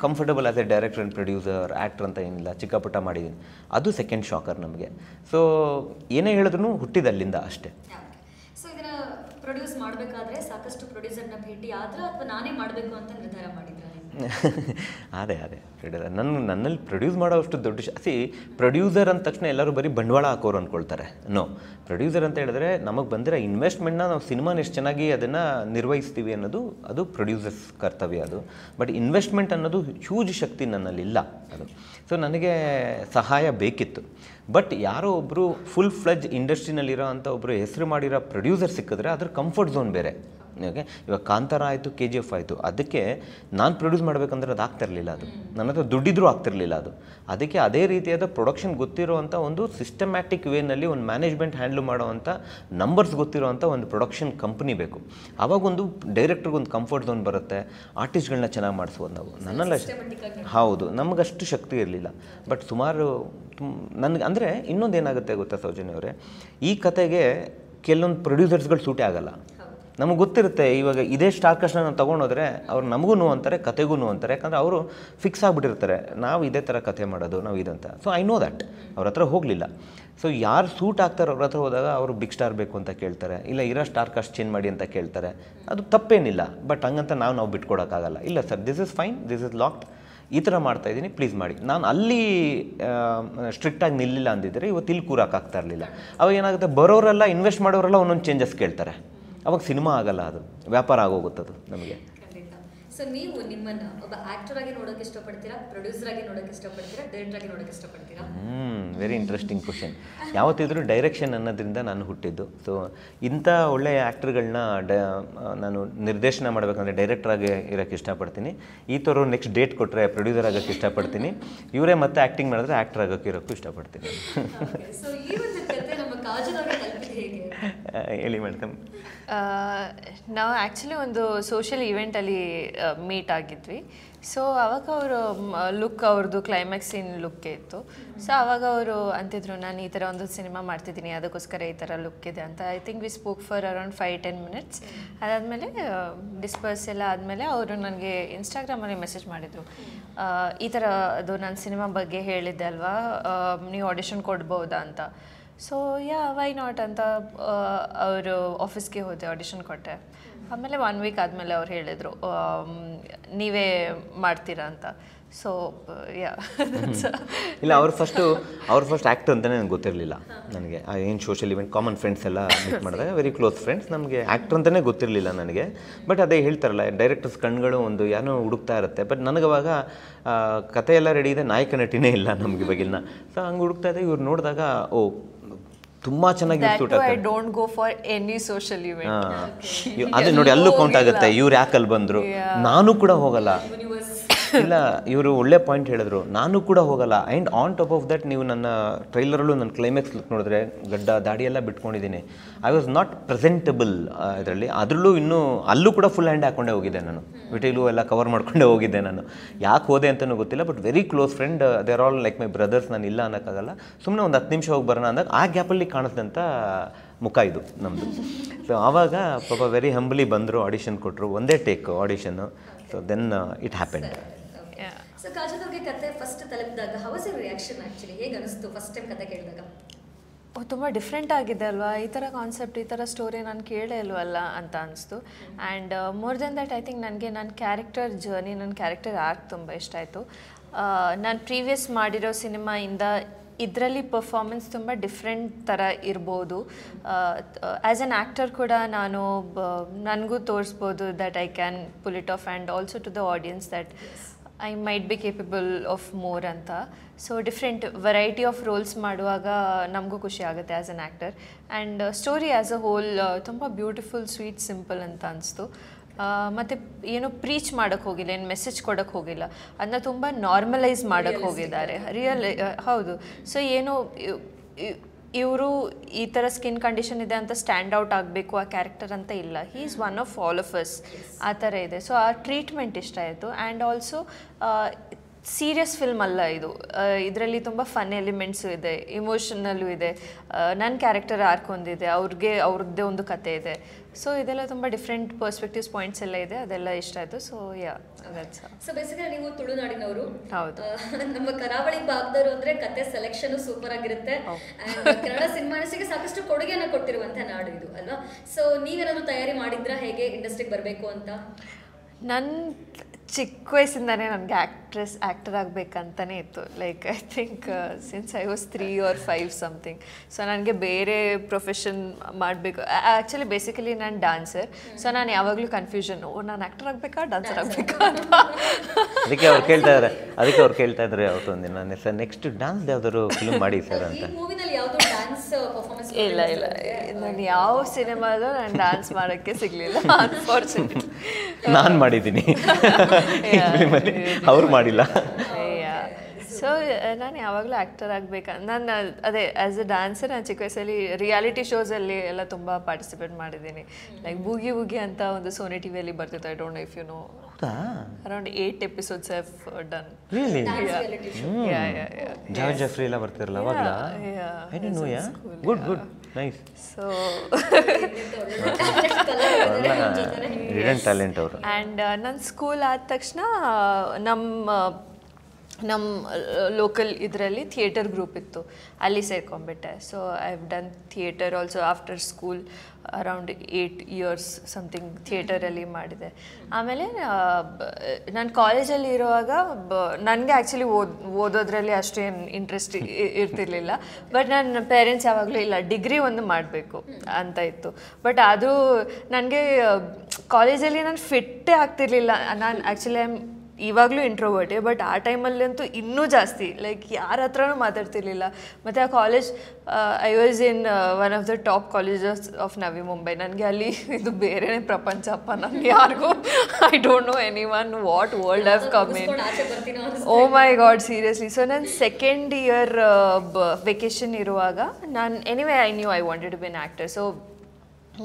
comfortable as A director and producer, actor ಅಂತ ಏನಿಲ್ಲ, ಚಿಕ್ಕಪುಟ್ಟ ಮಾಡಿದ್ದೀನಿ. ಅದು ಸೆಕೆಂಡ್ ಶಾಕರ್ ನಮಗೆ. ಸೊ ಏನೇ ಹೇಳಿದ್ರು ಹುಟ್ಟಿದಲ್ಲಿಂದ ಅಷ್ಟೇ. ಸೊ ಇದನ್ನು ಪ್ರೊಡ್ಯೂಸ್ ಮಾಡಬೇಕಾದ್ರೆ ಸಾಕಷ್ಟು ಪ್ರೊಡ್ಯೂಸರ್ನ ಭೇಟಿ ಆದ್ರೆ ಅಥವಾ ನಾನೇ ಮಾಡಬೇಕು ಅಂತ ನಿರ್ಧಾರ ಮಾಡಿದ್ರೆ? ಅದೇ ನನ್ನಲ್ಲಿ ಪ್ರೊಡ್ಯೂಸ್ ಮಾಡೋಷ್ಟು ದೊಡ್ಡ ಪ್ರೊಡ್ಯೂಸರ್ ಅಂದ ತಕ್ಷಣ ಎಲ್ಲರೂ ಬರೀ ಬಂಡವಾಳ ಹಾಕೋರು ಅಂದ್ಕೊಳ್ತಾರೆ. ನೋ, ಪ್ರೊಡ್ಯೂಸರ್ ಅಂತ ಹೇಳಿದ್ರೆ ನಮಗೆ ಬಂದಿರೋ ಇನ್ವೆಸ್ಟ್ಮೆಂಟ್ನ ನಾವು ಸಿನಿಮಾನ ಎಷ್ಟು ಚೆನ್ನಾಗಿ ಅದನ್ನು ನಿರ್ವಹಿಸ್ತೀವಿ ಅನ್ನೋದು ಅದು ಪ್ರೊಡ್ಯೂಸರ್ಸ್ ಕರ್ತವ್ಯ ಅದು. ಬಟ್ ಇನ್ವೆಸ್ಟ್ಮೆಂಟ್ ಅನ್ನೋದು ಹ್ಯೂಜ್ ಶಕ್ತಿ ನನ್ನಲ್ಲಿಲ್ಲ ಅದು. ಸೊ ನನಗೆ ಸಹಾಯ ಬೇಕಿತ್ತು. ಬಟ್ ಯಾರೋ ಒಬ್ಬರು ಫುಲ್ ಫ್ಲೆಜ್ ಇಂಡಸ್ಟ್ರಿನಲ್ಲಿರೋ ಅಂಥ ಒಬ್ಬರು ಹೆಸರು ಮಾಡಿರೋ ಪ್ರೊಡ್ಯೂಸರ್ ಸಿಕ್ಕಿದ್ರೆ ಅದ್ರ ಕಂಫರ್ಟ್ ಝೋನ್ ಬೇರೆ. ಓಕೆ, ಇವಾಗ ಕಾಂತಾರ ಆಯಿತು, KGF ಆಯಿತು, ಅದಕ್ಕೆ ನಾನು ಪ್ರೊಡ್ಯೂಸ್ ಮಾಡಬೇಕಂದ್ರೆ ಅದು ಆಗ್ತಿರಲಿಲ್ಲ. ಅದು ನನ್ನ ಹತ್ರ ದುಡ್ಡಿದ್ರೂ ಆಗ್ತಿರಲಿಲ್ಲ. ಅದಕ್ಕೆ ಅದೇ ರೀತಿಯಾದ ಪ್ರೊಡಕ್ಷನ್ ಗೊತ್ತಿರೋವಂಥ ಒಂದು ಸಿಸ್ಟಮ್ಯಾಟಿಕ್ ವೇನಲ್ಲಿ ಒಂದು ಮ್ಯಾನೇಜ್ಮೆಂಟ್ ಹ್ಯಾಂಡ್ಲ್ ಮಾಡೋವಂಥ ನಂಬರ್ಸ್ ಗೊತ್ತಿರೋವಂಥ ಒಂದು ಪ್ರೊಡಕ್ಷನ್ ಕಂಪ್ನಿ ಬೇಕು. ಆವಾಗೊಂದು ಡೈರೆಕ್ಟ್ರಿಗೊಂದು ಕಂಫರ್ಟ್ ಝೋನ್ ಬರುತ್ತೆ, ಆರ್ಟಿಸ್ಟ್ಗಳನ್ನ ಚೆನ್ನಾಗಿ ಮಾಡಿಸ್ಬೋದು ನಾವು. ನನ್ನೆಲ್ಲ ಹೌದು, ನಮಗಷ್ಟು ಶಕ್ತಿ ಇರಲಿಲ್ಲ. ಬಟ್ ಸುಮಾರು ನನಗೆ ಅಂದರೆ ಇನ್ನೊಂದು ಏನಾಗುತ್ತೆ ಗೊತ್ತಾ ಸೌಜನ್ಯ ಅವರೇ, ಈ ಕತೆಗೆ ಕೆಲವೊಂದು ಪ್ರೊಡ್ಯೂಸರ್ಸ್ಗಳು ಸೂಟೇ ಆಗಲ್ಲ. ನಮಗೆ ಗೊತ್ತಿರುತ್ತೆ, ಇವಾಗ ಇದೇ ಸ್ಟಾರ್ ಕಾಸ್ಟ್ನ ನಾವು ತೊಗೊಂಡೋದ್ರೆ ಅವ್ರು ನಮಗೂ ಅಂತಾರೆ, ಕತೆಗೂ ಅಂತಾರೆ. ಯಾಕಂದರೆ ಅವರು ಫಿಕ್ಸ್ ಆಗಿಬಿಟ್ಟಿರ್ತಾರೆ, ನಾವು ಇದೇ ಥರ ಕತೆ ಮಾಡೋದು, ನಾವು ಇದಂತ. So I know that. ಅವ್ರ ಹತ್ರ ಹೋಗಲಿಲ್ಲ. ಸೊ ಯಾರು ಸೂಟ್ ಆಗ್ತಾರೆ ಅವ್ರ ಹತ್ರ ಹೋದಾಗ ಅವರು ಬಿಗ್ ಸ್ಟಾರ್ ಬೇಕು ಅಂತ ಕೇಳ್ತಾರೆ, ಇಲ್ಲ ಇರೋ ಸ್ಟಾರ್ ಕಾಸ್ಟ್ ಚೇಂಜ್ ಮಾಡಿ ಅಂತ ಕೇಳ್ತಾರೆ. ಅದು ತಪ್ಪೇನಿಲ್ಲ. ಬಟ್ ಹಂಗಂತ ನಾವು ಬಿಟ್ಕೊಡೋಕ್ಕಾಗಲ್ಲ. ಇಲ್ಲ sir, this is fine, this is locked, ಈ ಥರ ಮಾಡ್ತಾಯಿದ್ದೀನಿ, ಪ್ಲೀಸ್ ಮಾಡಿ. ನಾನು ಅಲ್ಲಿ ಸ್ಟ್ರಿಕ್ಟಾಗಿ ನಿಲ್ಲಿಲ್ಲ ಅಂದಿದ್ದರೆ ಇವತ್ತು ಇಲ್ಲಿ ಕೂರೋಕ್ಕಾಗ್ತಾ ಇರಲಿಲ್ಲ. ಅವಾಗ ಏನಾಗುತ್ತೆ, ಬರೋರೆಲ್ಲ ಇನ್ವೆಸ್ಟ್ ಮಾಡೋರೆಲ್ಲ ಒಂದೊಂದು ಚೇಂಜಸ್ ಕೇಳ್ತಾರೆ. ಅವಾಗ ಸಿನಿಮಾ ಆಗಲ್ಲ, ಅದು ವ್ಯಾಪಾರ ಆಗೋಗುತ್ತದು ನಮಗೆ. ಸೊ ನೀವು ನಿಮ್ಮನ್ನು ಒಬ್ಬ ಆಕ್ಟರ್ ಆಗಿ ನೋಡೋಕೆ ಇಷ್ಟಪಡ್ತೀರಾ, ಪ್ರೊಡ್ಯೂಸರ್ ಆಗಿ ನೋಡೋಕೆ ಇಷ್ಟಪಡ್ತೀರಾ, ಡೈರೆಕ್ಟರ್ ಆಗಿ ನೋಡೋಕೆ ಇಷ್ಟಪಡ್ತೀರಾ? Very interesting question. ಯಾವತ್ತಿದ್ರೂ ಡೈರೆಕ್ಷನ್ ಅನ್ನೋದ್ರಿಂದ ನಾನು ಹುಟ್ಟಿದ್ದು. ಸೊ ಇಂಥ ಒಳ್ಳೆಯ ಆ್ಯಕ್ಟರ್ಗಳನ್ನ ನಾನು ನಿರ್ದೇಶನ ಮಾಡಬೇಕಂದ್ರೆ ಡೈರೆಕ್ಟರ್ ಆಗಿ ಇರೋಕ್ಕೆ ಇಷ್ಟಪಡ್ತೀನಿ. ಈ ಥರ ನೆಕ್ಸ್ಟ್ ಡೇಟ್ ಕೊಟ್ಟರೆ ಪ್ರೊಡ್ಯೂಸರ್ ಆಗೋಕ್ಕೆ ಇಷ್ಟಪಡ್ತೀನಿ. ಇವರೇ ಮತ್ತೆ ಆ್ಯಕ್ಟಿಂಗ್ ಮಾಡಿದ್ರೆ ಆ್ಯಕ್ಟರ್ ಆಗೋಕ್ಕೆ ಇರೋಕ್ಕೂ ಇಷ್ಟಪಡ್ತೀನಿ. ಹೇಳಿ ಮೇಡಮ್. ನಾವು ಆ್ಯಕ್ಚುಲಿ ಒಂದು ಸೋಷಿಯಲ್ ಈವೆಂಟಲ್ಲಿ ಮೀಟ್ ಆಗಿದ್ವಿ. ಸೊ ಆವಾಗ ಅವರು ಲುಕ್, ಅವ್ರದ್ದು ಕ್ಲೈಮ್ಯಾಕ್ಸ್ ಸೀನ್ ಲುಕ್ಕೇ ಇತ್ತು. ಸೊ ಆವಾಗ ಅವರು ಅಂತಿದ್ರು, ನಾನು ಈ ಥರ ಒಂದು ಸಿನಿಮಾ ಮಾಡ್ತಿದ್ದೀನಿ, ಅದಕ್ಕೋಸ್ಕರ ಈ ಥರ ಲುಕ್ ಇದೆ ಅಂತ. I think we spoke for around 5-10 minutes. ಅದಾದಮೇಲೆ ಡಿಸ್ಪರ್ಸ್ ಎಲ್ಲ ಆದಮೇಲೆ ಅವರು ನನಗೆ ಇನ್ಸ್ಟಾಗ್ರಾಮಲ್ಲಿ ಮೆಸೇಜ್ ಮಾಡಿದರು, ಈ ಥರ ಅದು ನಾನು ಸಿನಿಮಾ ಬಗ್ಗೆ ಹೇಳಿದ್ದೆ ಅಲ್ವಾ, ನೀವು ಆಡಿಷನ್ ಕೊಡ್ಬೋದಾ ಅಂತ. ಸೊ ವೈ ನಾಟ್ ಅಂತ ಅವರು ಆಫೀಸ್ಗೆ ಹೋದೆ, ಆಡಿಷನ್ ಕೊಟ್ಟೆ. ಆಮೇಲೆ 1 ವೀಕ್ ಆದಮೇಲೆ ಅವ್ರು ಹೇಳಿದರು, ನೀವೇ ಮಾಡ್ತೀರಾ ಅಂತ. ಸೊ ಯಾ ಇಲ್ಲ ಅವ್ರು ಫಸ್ಟ್ ಆ್ಯಕ್ಟರ್ ಅಂತಲೇ ನನಗೆ ಗೊತ್ತಿರಲಿಲ್ಲ. ನನಗೆ ಏನು ಸೋಷಿಯಲ್ ಇವೆಂಟ್ ಕಾಮನ್ ಫ್ರೆಂಡ್ಸ್ ಎಲ್ಲ ಮೀಟ್ ಮಾಡಿದಾಗ ವೆರಿ ಕ್ಲೋಸ್ ಫ್ರೆಂಡ್ಸ್, ನಮಗೆ ಆ್ಯಕ್ಟರ್ ಅಂತಲೇ ಗೊತ್ತಿರಲಿಲ್ಲ ನನಗೆ. ಬಟ್ ಅದೇ ಹೇಳ್ತಾರಲ್ಲ, ಡೈರೆಕ್ಟರ್ಸ್ ಕಣ್ಗಳು ಒಂದು ಏನೋ ಹುಡುಕ್ತಾ ಇರುತ್ತೆ. ಬಟ್ ನನಗವಾಗ ಕತೆ ಎಲ್ಲ ರೆಡಿ ಇದೆ, ನಾಯಕ ನಟಿನೇ ಇಲ್ಲ ನಮ್ಗೆ ಇವಾಗಿನ. ಸೊ ಹಂಗೆ ಹುಡುಕ್ತಾ ಇದೆ, ಇವ್ರು ನೋಡಿದಾಗ ಓ ತುಂಬ ಚೆನ್ನಾಗಿ suit I don't go for any social event. ಅದು ನೋಡಿ ಅಲ್ಲೂ ಕೌಂಟ್ ಆಗುತ್ತೆ, ಇವ್ರು ಯಾಕಲ್ಲಿ ಬಂದರು, ನಾನು ಕೂಡ ಹೋಗಲ್ಲ. ಇಲ್ಲ ಇವರು ಒಳ್ಳೆ ಪಾಯಿಂಟ್ ಹೇಳಿದ್ರು, ನಾನು ಕೂಡ ಹೋಗಲ್ಲ. And on top of that ನೀವು ನನ್ನ ಟ್ರೈಲರಲ್ಲೂ ನನ್ನ ಕ್ಲೈಮ್ಯಾಕ್ಸ್ ನೋಡಿದ್ರೆ ಗಡ್ಡ ದಾಡಿ ಎಲ್ಲ ಬಿಟ್ಕೊಂಡಿದ್ದೀನಿ. ಐ ವಾಸ್ ನಾಟ್ ಪ್ರೆಸೆಂಟಬಲ್ ಇದರಲ್ಲಿ. ಅದರಲ್ಲೂ ಅಲ್ಲೂ ಕೂಡ ಫುಲ್ ಹ್ಯಾಂಡ್ ಹಾಕ್ಕೊಂಡೇ ಹೋಗಿದ್ದೆ ನಾನು, ವಿಟಿಲು ಎಲ್ಲ ಕವರ್ ಮಾಡ್ಕೊಂಡೇ ಹೋಗಿದ್ದೆ ನಾನು. ಯಾಕೆ ಹೋದೆ ಅಂತಲೂ ಗೊತ್ತಿಲ್ಲ. But very close friend, they are all like my brothers. ನಾನು ಇಲ್ಲ ಅನ್ನೋಕ್ಕಾಗಲ್ಲ. ಸುಮ್ಮನೆ ಒಂದು 10 ನಿಮಿಷ ಹೋಗಿ ಬರೋಣ ಅಂದಾಗ ಆ ಗ್ಯಾಪಲ್ಲಿ ಕಾಣಿಸ್ದಂಥ ಮುಖ ಇದು ನಮ್ಮದು. ಸೊ ಆವಾಗ ಪಾಪ ವೆರಿ ಹಂಬಲಿ ಬಂದರು, ಆಡಿಷನ್ ಕೊಟ್ಟರು, ಒಂದೇ ಟೇಕ್ ಆಡಿಷನ್ನು. So then it happened. So Kajal ಅವ್ರಿಗೆ ಕತೆ ಫಸ್ಟ್ ತಲುಪಿದಾಗ how was your reaction actually? ಹೇಗೆ ಅನಿಸ್ತು ಫಸ್ಟ್ ಟೈಮ್ ಕತೆ ಕೇಳಿದಾಗ? ತುಂಬ ಡಿಫ್ರೆಂಟ್ ಆಗಿದೆ ಅಲ್ವಾ, ಈ ಥರ ಕಾನ್ಸೆಪ್ಟ್, ಈ ಥರ ಸ್ಟೋರಿ ನಾನು ಕೇಳೇ ಇಲ್ವಲ್ಲ ಅಂತ ಅನಿಸ್ತು. And more than that I think ನನಗೆ ನನ್ನ ಕ್ಯಾರೆಕ್ಟರ್ ಜರ್ನಿ, ನನ್ನ ಕ್ಯಾರೆಕ್ಟರ್ ಆರ್ಕ್ ತುಂಬ ಇಷ್ಟ ಆಯಿತು. ನಾನು ಪ್ರೀವಿಯಸ್ ಮಾಡಿರೋ ಸಿನಿಮಾಯಿಂದ ಇದರಲ್ಲಿ ಪರ್ಫಾರ್ಮೆನ್ಸ್ ತುಂಬ ಡಿಫ್ರೆಂಟ್ ಥರ ಇರ್ಬೋದು. ಆ್ಯಸ್ ಎನ್ ಆ್ಯಕ್ಟರ್ ಕೂಡ ನನಗೂ ತೋರಿಸ್ಬೋದು that I can pull it off, and also to the audience that I might be capable of more ಅಂತ. So different variety of roles ಮಾಡುವಾಗ ನಮಗೂ ಖುಷಿ ಆಗುತ್ತೆ as an actor. And story as a whole ತುಂಬ ಬ್ಯೂಟಿಫುಲ್, ಸ್ವೀಟ್, ಸಿಂಪಲ್ ಅಂತ ಅನಿಸ್ತು. ಮತ್ತು ಏನೋ ಪ್ರೀಚ್ ಮಾಡೋಕ್ಕೆ ಹೋಗಿಲ್ಲ, ಏನು ಮೆಸೇಜ್ ಕೊಡೋಕ್ಕೆ ಹೋಗಿಲ್ಲ, ಅದನ್ನ ತುಂಬ ನಾರ್ಮಲೈಸ್ ಮಾಡೋಕ್ಕೆ ಹೋಗಿದ್ದಾರೆ. ಹೌದು. ಸೊ ಏನೋ ಇವರು ಈ ಥರ ಸ್ಕಿನ್ ಕಂಡೀಷನ್ ಇದೆ ಅಂತ ಸ್ಟ್ಯಾಂಡ್ ಔಟ್ ಆಗಬೇಕು ಆ ಕ್ಯಾರೆಕ್ಟರ್ ಅಂತ ಇಲ್ಲ. He is one of all of us, ಆ ಥರ ಇದೆ. ಸೊ ಆ ಟ್ರೀಟ್ಮೆಂಟ್ ಇಷ್ಟ ಆಯಿತು. ಆ್ಯಂಡ್ ಆಲ್ಸೋ ಸೀರಿಯಸ್ ಫಿಲ್ಮ್ ಅಲ್ಲ ಇದು. ಇದರಲ್ಲಿ ತುಂಬ ಫನ್ ಎಲಿಮೆಂಟ್ಸು ಇದೆ, ಇಮೋಷನಲ್ಲೂ ಇದೆ, ನನ್ನ ಕ್ಯಾರೆಕ್ಟರ್ ಆರ್ಕ್ ಒಂದಿದೆ, ಅವ್ರದ್ದೇ ಒಂದು ಕತೆ ಇದೆ. ಸೊ ಇದೆಲ್ಲ ತುಂಬ ಡಿಫ್ರೆಂಟ್ ಪರ್ಸ್ಪೆಕ್ಟಿವ್ಸ್, ಪಾಯಿಂಟ್ಸ್ ಎಲ್ಲ ಇದೆ, ಅದೆಲ್ಲ ಇಷ್ಟ ಆಯಿತು. So yeah that's. So basically ನೀವು ತುಳುನಾಡಿನವರು, ಹೌದು. ನಮ್ಮ ಕರಾವಳಿ ಭಾಗದವರು ಅಂದರೆ ಕತೆ ಸೆಲೆಕ್ಷನ್ ಸೂಪರ್ ಆಗಿರುತ್ತೆ. ಕನ್ನಡ ಸಿನಿಮಾ ಇಂಡಸ್ಟ್ರಿಗೆ ಸಾಕಷ್ಟು ಕೊಡುಗೆಯನ್ನು ಕೊಟ್ಟಿರುವಂಥ ನಾಡು ಇದು ಅಲ್ವಾ? ಸೊ ನೀವೇನಾದರೂ ತಯಾರಿ ಮಾಡಿದ್ರಾ ಹೇಗೆ ಇಂಡಸ್ಟ್ರಿಗೆ ಬರಬೇಕು ಅಂತ? ನನ್ನ ಚಿಕ್ಕ ವಯಸ್ಸಿಂದನೇ ನನಗೆ ಆ್ಯಕ್ಟರ್ ಆಗಬೇಕಂತಲೇ ಇತ್ತು. Like I think since I was 3 or 5 something. So ನನಗೆ ಬೇರೆ ಪ್ರೊಫೆಷನ್ ಮಾಡಬೇಕು. ಆ್ಯಕ್ಚುಲಿ ಬೇಸಿಕಲಿ ನಾನು ಡ್ಯಾನ್ಸರ್. ಸೊ ನಾನು ಯಾವಾಗಲೂ ಕನ್ಫ್ಯೂಷನ್, ನಾನು ಆ್ಯಕ್ಟರ್ ಆಗಬೇಕಾ ಡಾನ್ಸರ್ ಆಗಬೇಕಾ ಅಂತ. ಅದಕ್ಕೆ ಅವ್ರು ಕೇಳ್ತಾ ಇದ್ದಾರೆ ಅವತ್ತು ಒಂದಿನ, ಸರ್ ನೆಕ್ಸ್ಟ್ ಡ್ಯಾನ್ಸ್ ಯಾವ್ದಾದ್ರು ಫಿಲ್ಮ್ ಮಾಡಿ ಸರ್ ಅಂತ. ಇಲ್ಲ ನಾನು ಯಾವ ಸಿನಿಮಾದು ನಾನು ಡ್ಯಾನ್ಸ್ ಮಾಡೋಕ್ಕೆ ಸಿಗಲಿಲ್ಲ, ಅನ್ಫಾರ್ಚುನೇಟ್ಲಿ. ನಾನು ಮಾಡಿದ್ದೀನಿ, ಅವ್ರು ಮಾಡಿಲ್ಲ. ಸೊ ನಾನು ಯಾವಾಗಲೂ ಆ್ಯಕ್ಟರ್ ಆಗಬೇಕಂತ ನಾನು ಅದೇ ಆ್ಯಸ್ ಎ ಡ್ಯಾನ್ಸರ್ ನಾನು ಚಿಕ್ಕ ವಯಸ್ಸಲ್ಲಿ ರಿಯಾಲಿಟಿ ಶೋಸಲ್ಲಿ ಎಲ್ಲ ತುಂಬ ಪಾರ್ಟಿಸಿಪೇಟ್ ಮಾಡಿದ್ದೀನಿ. ಲೈಕ್ ಬೂಗಿ ಅಂತ ಒಂದು ಸೋನಿ ಟಿವಿಯಲ್ಲಿ ಬರ್ತಿತ್ತು. I don't know if you know. Around 8 episodes I've done. Really? Yeah. George Jeffrey ಎಲ್ಲ ಬರ್ತಿರಲ್ಲ ಅವಾಗಲ? I don't know. Yeah. Good. Nice. So hidden talent ಅವರು. And ನನ್ನ ಸ್ಕೂಲ್ ಆದ ತಕ್ಷಣ ನಮ್ಮ ಲೋಕಲ್ ಇದರಲ್ಲಿ ಥಿಯೇಟರ್ ಗ್ರೂಪ್ ಇತ್ತು, ಅಲ್ಲಿ ಸೇರ್ಕೊಂಡ್ಬಿಟ್ಟೆ. So I have done theatre also after school. Around 8 years something ಥಿಯೇಟರಲ್ಲಿ ಮಾಡಿದೆ. ಆಮೇಲೆ ನಾನು ಕಾಲೇಜಲ್ಲಿ ಇರುವಾಗ ನನಗೆ ಆ್ಯಕ್ಚುಲಿ ಓದೋದ್ರಲ್ಲಿ ಅಷ್ಟೇನು ಇಂಟ್ರೆಸ್ಟ್ ಇರ್ತಿರ್ಲಿಲ್ಲ. ಬಟ್ ನನ್ನ ಪೇರೆಂಟ್ಸ್ ಯಾವಾಗಲೂ ಇಲ್ಲ ಡಿಗ್ರಿ ಒಂದು ಮಾಡಬೇಕು ಅಂತ ಇತ್ತು. ಬಟ್ ಅದು ನನಗೆ ಕಾಲೇಜಲ್ಲಿ ನಾನು ಫಿಟ್ಟೇ ಆಗ್ತಿರ್ಲಿಲ್ಲ. ನಾನು ಆ್ಯಕ್ಚುಲಿ ಇವಾಗಲೂ ಇಂಟ್ರೋವರ್ಟೆ, ಬಟ್ ಆ ಟೈಮಲ್ಲಂತೂ ಇನ್ನೂ ಜಾಸ್ತಿ, ಲೈಕ್ ಯಾರ ಹತ್ರನೂ ಮಾತಾಡ್ತಿರ್ಲಿಲ್ಲ. ಮತ್ತು ಆ college I was in one of the top colleges of Navi Mumbai. ನನಗೆ ಅಲ್ಲಿ ಇದು ಬೇರೆನೇ ಪ್ರಪಂಚಪ್ಪ, ನನಗೆ ಯಾರಿಗೂ I don't know anyone what world have come in. Oh my God, seriously. So ನನ್ನ ಸೆಕೆಂಡ್ ಇಯರ್ ವೆಕೇಷನ್ ಇರುವಾಗ ನಾನು anyway I knew I wanted to be an actor. So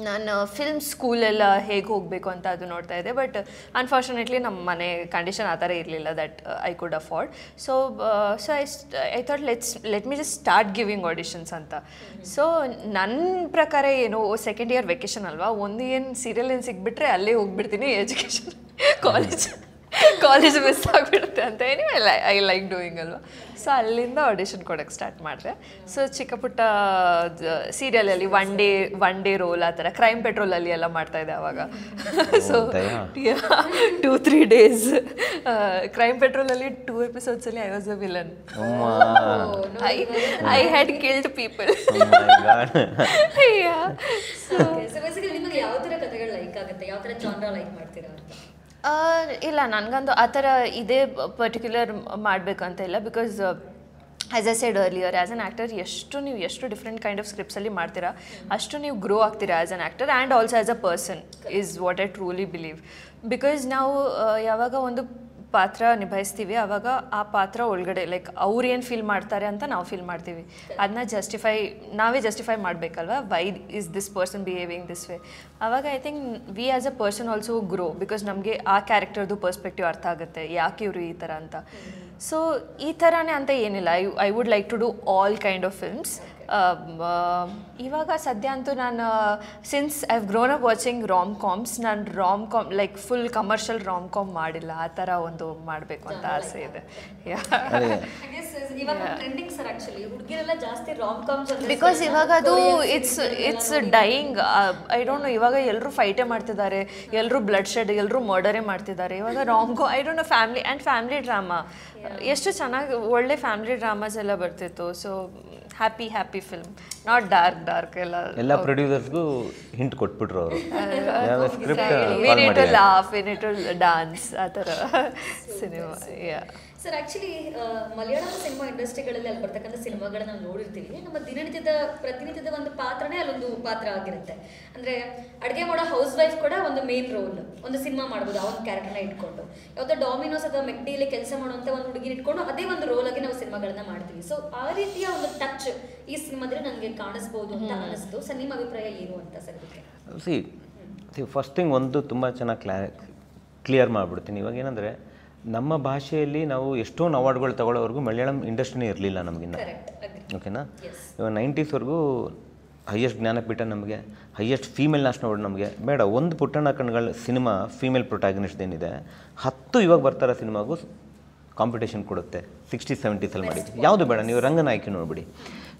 ನಾನು ಫಿಲ್ಮ್ ಸ್ಕೂಲೆಲ್ಲ ಹೇಗೆ ಹೋಗಬೇಕು ಅಂತ ಅದು ನೋಡ್ತಾ ಇದ್ದೆ. ಬಟ್ ಅನ್ಫಾರ್ಚುನೇಟ್ಲಿ ನಮ್ಮ ಮನೆ ಕಂಡೀಷನ್ ಆ ಥರ ಇರಲಿಲ್ಲ that I could afford. So I thought let me just start giving auditions ಅಂತ. ಸೊ ನನ್ನ ಪ್ರಕಾರ ಏನು ಸೆಕೆಂಡ್ ಇಯರ್ ವೆಕೇಷನ್ ಅಲ್ವಾ, ಒಂದು ಏನು ಸೀರಿಯಲ್ ಏನು ಸಿಕ್ಬಿಟ್ರೆ ಅಲ್ಲೇ ಹೋಗ್ಬಿಡ್ತೀನಿ ಎಜುಕೇಷನ್ ಕಾಲೇಜ್ ಕಾಲೇಜ್ ಮಿಸ್ ಆಗಿಬಿಡುತ್ತೆ ಅಂತ ಐ ಲೈಕ್ ಡೂಯಿಂಗ್ ಅಲ್ವಾ. ಸೊ ಅಲ್ಲಿಂದ ಆಡಿಷನ್ ಕೊಡೋಕ್ಕೆ ಸ್ಟಾರ್ಟ್ ಮಾಡಿದೆ. ಸೊ ಚಿಕ್ಕ ಪುಟ್ಟ ಸೀರಿಯಲಲ್ಲಿ ಒನ್ ಡೇ ರೋಲ್ ಆ ಥರ ಕ್ರೈಮ್ ಪೆಟ್ರೋಲಲ್ಲಿ ಎಲ್ಲ ಮಾಡ್ತಾಯಿದ್ದೆ ಆವಾಗ. ಸೊ 2-3 ಡೇಸ್ ಕ್ರೈಮ್ ಪೆಟ್ರೋಲಲ್ಲಿ 2 ಎಪಿಸೋಡ್ಸಲ್ಲಿ I was a villain. I had killed people. ನಿಮಗೆ ಯಾವ ಥರ ಕಥೆಗಳು ಲೈಕ್ ಆಗುತ್ತೆ, ಯಾವ ಥರ ಜಾನ್ರಾ ಲೈಕ್ ಮಾಡ್ತೀರಾ ಅಂತ? ಇಲ್ಲ, ನನಗಂತೂ ಆ ಥರ ಇದೇ ಪರ್ಟಿಕ್ಯುಲರ್ ಮಾಡಬೇಕಂತ ಇಲ್ಲ. Because as I said earlier, as an actor ಎಷ್ಟು ಡಿಫ್ರೆಂಟ್ ಕೈಂಡ್ ಆಫ್ ಸ್ಕ್ರಿಪ್ಟ್ಸಲ್ಲಿ ಮಾಡ್ತೀರಾ ಅಷ್ಟು ನೀವು ಗ್ರೋ ಆಗ್ತೀರಾ as an actor and also as a person is what I truly believe. Because ನಾವು ಯಾವಾಗ ಒಂದು ಪಾತ್ರ ನಿಭಾಯಿಸ್ತೀವಿ ಆವಾಗ ಆ ಪಾತ್ರ ಒಳಗಡೆ ಲೈಕ್ ಅವ್ರು ಏನು ಫೀಲ್ ಮಾಡ್ತಾರೆ ಅಂತ ನಾವು ಫೀಲ್ ಮಾಡ್ತೀವಿ. ಅದನ್ನ ನಾವೇ ಜಸ್ಟಿಫೈ ಮಾಡಬೇಕಲ್ವ, why is this person behaving this way. ಆವಾಗ I think we as a person also grow, because ನಮಗೆ ಆ ಕ್ಯಾರೆಕ್ಟರ್ದು ಪರ್ಸ್ಪೆಕ್ಟಿವ್ ಅರ್ಥ ಆಗುತ್ತೆ, ಯಾಕೆ ಇವರು ಈ ಥರ ಅಂತ. ಸೊ ಈ ಥರನೇ ಅಂತ ಏನಿಲ್ಲ, I would like to do all kind of films. ಇವಾಗ ಸದ್ಯ ಅಂತೂ ನಾನು since I have grown up watching rom coms, ನಾನು rom com like full commercial rom com ಮಾಡಿಲ್ಲ, ಆ ಥರ ಒಂದು ಮಾಡಬೇಕು ಅಂತ ಆಸೆ ಇದೆ. ಬಿಕಾಸ್ ಇವಾಗ ಅದು it's dying. I don't know, ಇವಾಗ ಎಲ್ಲರೂ ಫೈಟೇ ಮಾಡ್ತಿದ್ದಾರೆ, ಎಲ್ಲರೂ ಬ್ಲಡ್ ಶೆಡ್, ಎಲ್ಲರೂ ಮರ್ಡರೇ ಮಾಡ್ತಿದ್ದಾರೆ. ಇವಾಗ rom com I don't know, family drama ಎಷ್ಟು ಚೆನ್ನಾಗಿ ಒಳ್ಳೆ ಫ್ಯಾಮಿಲಿ ಡ್ರಾಮಾಸ್ ಎಲ್ಲ ಬರ್ತಿತ್ತು. So happy film, not dark ಎಲ್ಲ ಪ್ರೊಡ್ಯೂಸರ್ಸ್ಗೂ ಹಿಂಟ್ ಕೊಟ್ಬಿಟ್ರು ಅವರು. We need to laugh, we need to dance, ಆ ಥರ cinema. Sir actually Malayalam cinema ಇಂಡಸ್ಟ್ರಿಗಳಲ್ಲಿ ಅಲ್ಲಿ ಬರ್ತಕ್ಕಂಥ ಸಿನಿಮಾಗಳನ್ನ ನಾವು ನೋಡಿರ್ತೀವಿ. ನಮ್ಮ ಪ್ರತಿನಿತ್ಯದ ಒಂದು ಪಾತ್ರನೇ ಅಲ್ಲೊಂದು ಪಾತ್ರ ಆಗಿರುತ್ತೆ. ಅಂದರೆ ಅಡುಗೆ ಮಾಡೋ ಹೌಸ್ ವೈಫ್ ಕೂಡ ಒಂದು ಮೇನ್ ರೋಲ್ ಒಂದು ಸಿನಿಮಾ ಮಾಡ್ಬೋದು, ಆ ಒಂದು ಕ್ಯಾರೆಕ್ಟರ್ನ ಇಟ್ಕೊಂಡು. ಯಾವುದೋ ಡಾಮಿನೋಸ್ ಅಥವಾ ಮೆಕ್ಡಿಯಲ್ಲಿ ಕೆಲಸ ಮಾಡುವಂಥ ಒಂದು ಹುಡುಗಿನ ಇಟ್ಕೊಂಡು ಅದೇ ಒಂದು ರೋಲ್ ಆಗಿ ನಾವು ಸಿನಿಮಾಗಳನ್ನ ಮಾಡ್ತೀವಿ. ಸೊ ಆ ರೀತಿಯ ಒಂದು ಟಚ್ ಈ ಸಿನಿಮಾದಲ್ಲಿ ನನಗೆ ಕಾಣಿಸ್ಬೋದು ಅಂತ ಅನಿಸ್ತು. ಸರ್ ನಿಮ್ಮ ಅಭಿಪ್ರಾಯ ಏನು ಅಂತ ಸರ್? ಫಸ್ಟ್ ಥಿಂಗ್ ಒಂದು ತುಂಬ ಚೆನ್ನಾಗಿ ಕ್ಲಿಯರ್ ಮಾಡಿಬಿಡ್ತೀನಿ. ಇವಾಗ ಏನಂದರೆ ನಮ್ಮ ಭಾಷೆಯಲ್ಲಿ ನಾವು ಎಷ್ಟೊಂದು ಅವಾರ್ಡ್ಗಳು ತಗೊಳ್ಳೋವರೆಗೂ ಮಲಯಾಳಂ ಇಂಡಸ್ಟ್ರಿನೇ ಇರಲಿಲ್ಲ ನಮಗಿನ್ನ. ಓಕೆನಾ? ಇವಾಗ 90ಸ್ವರೆಗೂ ಹೈಯೆಸ್ಟ್ ಜ್ಞಾನಪೀಠ ನಮಗೆ, ಹೈಯೆಸ್ಟ್ ಫೀಮೇಲ್ ನ್ಯಾಷನಲ್ ಅವಾರ್ಡ್ ನಮಗೆ ಬೇಡ. ಒಂದು ಪುಟ್ಟಣ್ಣ ಕಣ್ಗಳ ಸಿನಿಮಾ ಫೀಮೇಲ್ ಪ್ರೊಟ್ಯಾಗನಿಸ್ಟ್ ಏನಿದೆ 10 ಇವಾಗ ಬರ್ತಾರೋ ಸಿನಿಮಾಗೂ ಕಾಂಪಿಟೇಷನ್ ಕೊಡುತ್ತೆ. 60-70 ಮಾಡಿದ್ದು ಯಾವುದು ಬೇಡ, ನೀವು ರಂಗನಾಯಕಿ ನೋಡಿಬಿಡಿ.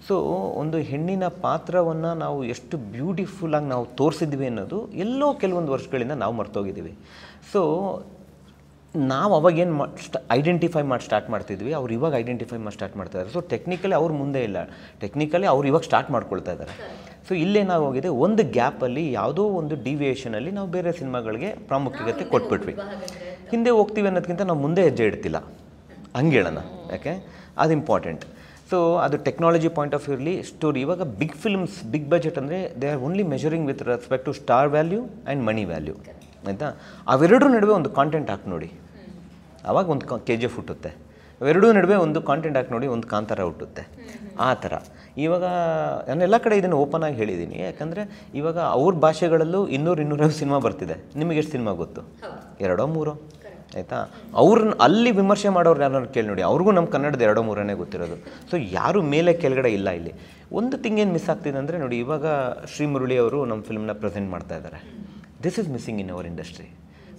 ಸೊ ಒಂದು ಹೆಣ್ಣಿನ ಪಾತ್ರವನ್ನು ನಾವು ಎಷ್ಟು ಬ್ಯೂಟಿಫುಲ್ಲಾಗಿ ನಾವು ತೋರಿಸಿದ್ವಿ ಅನ್ನೋದು ಎಲ್ಲೋ ಕೆಲವೊಂದು ವರ್ಷಗಳಿಂದ ನಾವು ಮರ್ತೋಗಿದ್ದೀವಿ. ಸೊ ನಾವು ಅವಾಗೇನು ಐಡೆಂಟಿಫೈ ಮಾಡಿ ಸ್ಟಾರ್ಟ್ ಮಾಡ್ತಿದ್ವಿ, ಅವ್ರು ಇವಾಗ ಐಡೆಂಟಿಫೈ ಮಾಡಿ ಸ್ಟಾರ್ಟ್ ಮಾಡ್ತಾಯಿದ್ದಾರೆ. ಸೊ ಟೆಕ್ನಿಕಲಿ ಅವ್ರು ಮುಂದೆ ಇಲ್ಲ, ಟೆಕ್ನಿಕಲಿ ಅವ್ರು ಇವಾಗ ಸ್ಟಾರ್ಟ್ ಮಾಡ್ಕೊಳ್ತಾ ಇದ್ದಾರೆ. ಸೊ ಇಲ್ಲೇನಾಗೋಗಿದೆ, ಒಂದು ಗ್ಯಾಪಲ್ಲಿ ಯಾವುದೋ ಒಂದು ಡಿವಿಯೇಷನಲ್ಲಿ ನಾವು ಬೇರೆ ಸಿನಿಮಾಗಳಿಗೆ ಪ್ರಾಮುಖ್ಯತೆ ಕೊಟ್ಬಿಟ್ವಿ. ಹಿಂದೆ ಹೋಗ್ತೀವಿ ಅನ್ನೋದಕ್ಕಿಂತ ನಾವು ಮುಂದೆ ಹೆಜ್ಜೆ ಇಡ್ತಿಲ್ಲ, ಹಂಗೆ ಹೇಳೋಣ. ಯಾಕೆ ಅದು ಇಂಪಾರ್ಟೆಂಟ್. ಸೊ ಅದು ಟೆಕ್ನಾಲಜಿ ಪಾಯಿಂಟ್ ಆಫ್ ವ್ಯೂಲಿ ಸ್ಟೋರಿ. ಇವಾಗ ಬಿಗ್ ಫಿಲ್ಮ್ಸ್, ಬಿಗ್ ಬಜೆಟ್ ಅಂದರೆ they are only measuring with respect to star value and money value. ಆಯಿತಾ? ಅವೆರಡರ ನಡುವೆ ಒಂದು ಕಾಂಟೆಂಟ್ ಹಾಕಿ ನೋಡಿ, ಆವಾಗ ಒಂದು KGF ಹುಟ್ಟುತ್ತೆ. ಅವೆರಡೂ ನಡುವೆ ಒಂದು ಕಾಂಟೆಂಟ್ ಹಾಕಿ ನೋಡಿ, ಒಂದು ಕಾಂತಾರ ಹುಟ್ಟುತ್ತೆ. ಆ ಥರ ಇವಾಗ ನಾನು ಎಲ್ಲ ಕಡೆ ಇದನ್ನು ಓಪನ್ ಆಗಿ ಹೇಳಿದ್ದೀನಿ. ಯಾಕಂದರೆ ಇವಾಗ ಅವ್ರ ಭಾಷೆಗಳಲ್ಲೂ 200-250 ಸಿನಿಮಾ ಬರ್ತಿದೆ. ನಿಮಗೆ ಎಷ್ಟು ಸಿನಿಮಾ ಗೊತ್ತು? 2-3. ಆಯಿತಾ? ಅವ್ರನ್ನ ಅಲ್ಲಿ ವಿಮರ್ಶೆ ಮಾಡೋರು ಯಾರು ಕೇಳಿ ನೋಡಿ, ಅವ್ರಿಗೂ ನಮ್ಮ ಕನ್ನಡದ 2-3 ಗೊತ್ತಿರೋದು. ಸೊ ಯಾರು ಮೇಲೆ ಕೆಳಗಡೆ ಇಲ್ಲ ಇಲ್ಲಿ. ಒಂದು ಥಿಂಗ್ ಏನು ಮಿಸ್ ಆಗ್ತಿದೆ ಅಂದರೆ ನೋಡಿ, ಇವಾಗ ಶ್ರೀ ಮುರಳಿ ಅವರು ನಮ್ಮ ಫಿಲ್ಮ್ನ ಪ್ರೆಸೆಂಟ್ ಮಾಡ್ತಾ ಇದ್ದಾರೆ. This is missing in our industry.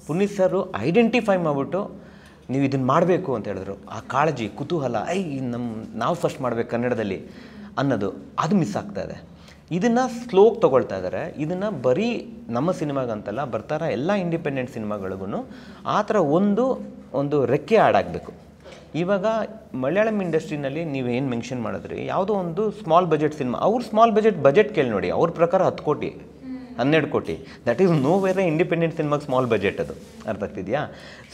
Puneeth sir identify ಮಾಡಿಬಿಟ್ಟು ನೀವು ಇದನ್ನು ಮಾಡಬೇಕು ಅಂತ ಹೇಳಿದ್ರು. ಆ ಕಾಳಜಿ, ಕುತೂಹಲ, ನಾವು ಫಸ್ಟ್ ಮಾಡಬೇಕು ಕನ್ನಡದಲ್ಲಿ ಅನ್ನೋದು, ಅದು ಮಿಸ್ ಆಗ್ತಾ ಇದೆ. ಇದನ್ನು ಸ್ಲೋಗೆ ತೊಗೊಳ್ತಾ ಇದ್ದಾರೆ. ಇದನ್ನು ಬರೀ ನಮ್ಮ ಸಿನಿಮಾಗಂತಲ್ಲ, ಬರ್ತಾರ ಎಲ್ಲ ಇಂಡಿಪೆಂಡೆಂಟ್ ಸಿನಿಮಾಗಳಿಗೂ ಆ ಥರ ಒಂದು ರೆಕ್ಕೆ ಆಡಾಗಬೇಕು. ಇವಾಗ ಮಲಯಾಳಂ ಇಂಡಸ್ಟ್ರಿನಲ್ಲಿ ನೀವೇನು ಮೆನ್ಷನ್ ಮಾಡಿದ್ರಿ, ಯಾವುದೋ ಒಂದು ಸ್ಮಾಲ್ ಬಜೆಟ್ ಸಿನಿಮಾ, ಅವ್ರ ಸ್ಮಾಲ್ ಬಜೆಟ್ ಕೇಳಿ ನೋಡಿ, ಅವ್ರ ಪ್ರಕಾರ 10 ಕೋಟಿ 12 ಕೋಟಿ. That is no wear independent ಸಿನಿಮಾಗೆ ಸ್ಮಾಲ್ ಬಜೆಟ್. ಅದು ಅರ್ಥ ಆಗ್ತಿದೆಯಾ?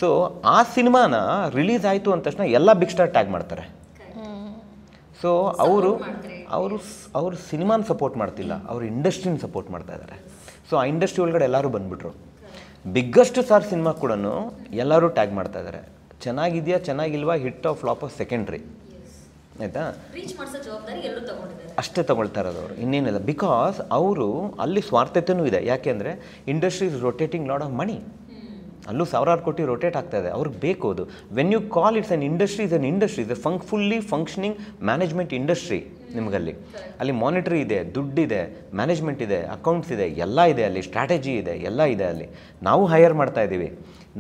ಸೊ ಆ ಸಿನಿಮಾನ ರಿಲೀಸ್ ಆಯಿತು ಅಂದ ತಕ್ಷಣ ಎಲ್ಲ ಬಿಗ್ ಸ್ಟಾರ್ ಟ್ಯಾಗ್ ಮಾಡ್ತಾರೆ. ಸೊ ಅವರು ಸಿನಿಮಾನ ಸಪೋರ್ಟ್ ಮಾಡ್ತಿಲ್ಲ, ಅವರು ಇಂಡಸ್ಟ್ರಿನ ಸಪೋರ್ಟ್ ಮಾಡ್ತಾ ಇದ್ದಾರೆ. ಸೊ ಆ ಇಂಡಸ್ಟ್ರಿ ಒಳಗಡೆ ಎಲ್ಲರೂ ಬಂದುಬಿಟ್ರು. ಬಿಗ್ಗೆಸ್ಟ್ ಸ್ಟಾರ್ ಸಿನಿಮಾ ಕೂಡ ಎಲ್ಲರೂ ಟ್ಯಾಗ್ ಮಾಡ್ತಾ ಇದ್ದಾರೆ. ಚೆನ್ನಾಗಿದೆಯಾ ಚೆನ್ನಾಗಿಲ್ವಾ, hit of flop of secondary. ಆಯಿತಾ? ಅಷ್ಟೇ ತೊಗೊಳ್ತಾ ಇರೋದು ಅವರು, ಇನ್ನೇನಿಲ್ಲ. ಬಿಕಾಸ್ ಅವರು ಅಲ್ಲಿ ಸ್ವಾರ್ಥತೆಯೂ ಇದೆ. ಯಾಕೆ ಅಂದರೆ industry is rotating lot of money. ಅಲ್ಲೂ ಸಾವಿರಾರು ಕೋಟಿ ರೊಟೇಟ್ ಆಗ್ತಾ ಇದೆ, ಅವ್ರಿಗೆ ಬೇಕು ಅದು. When you call it's an industry, is an industry, is a fully functioning management industry. ನಿಮಗಲ್ಲಿ ಅಲ್ಲಿ ಮಾನಿಟ್ರಿ ಇದೆ, ದುಡ್ಡಿದೆ, ಮ್ಯಾನೇಜ್ಮೆಂಟ್ ಇದೆ, ಅಕೌಂಟ್ಸ್ ಇದೆ, ಎಲ್ಲ ಇದೆ ಅಲ್ಲಿ, ಸ್ಟ್ರಾಟಜಿ ಇದೆ, ಎಲ್ಲ ಇದೆ ಅಲ್ಲಿ. ನಾವು ಹೈಯರ್ ಮಾಡ್ತಾ ಇದ್ದೀವಿ,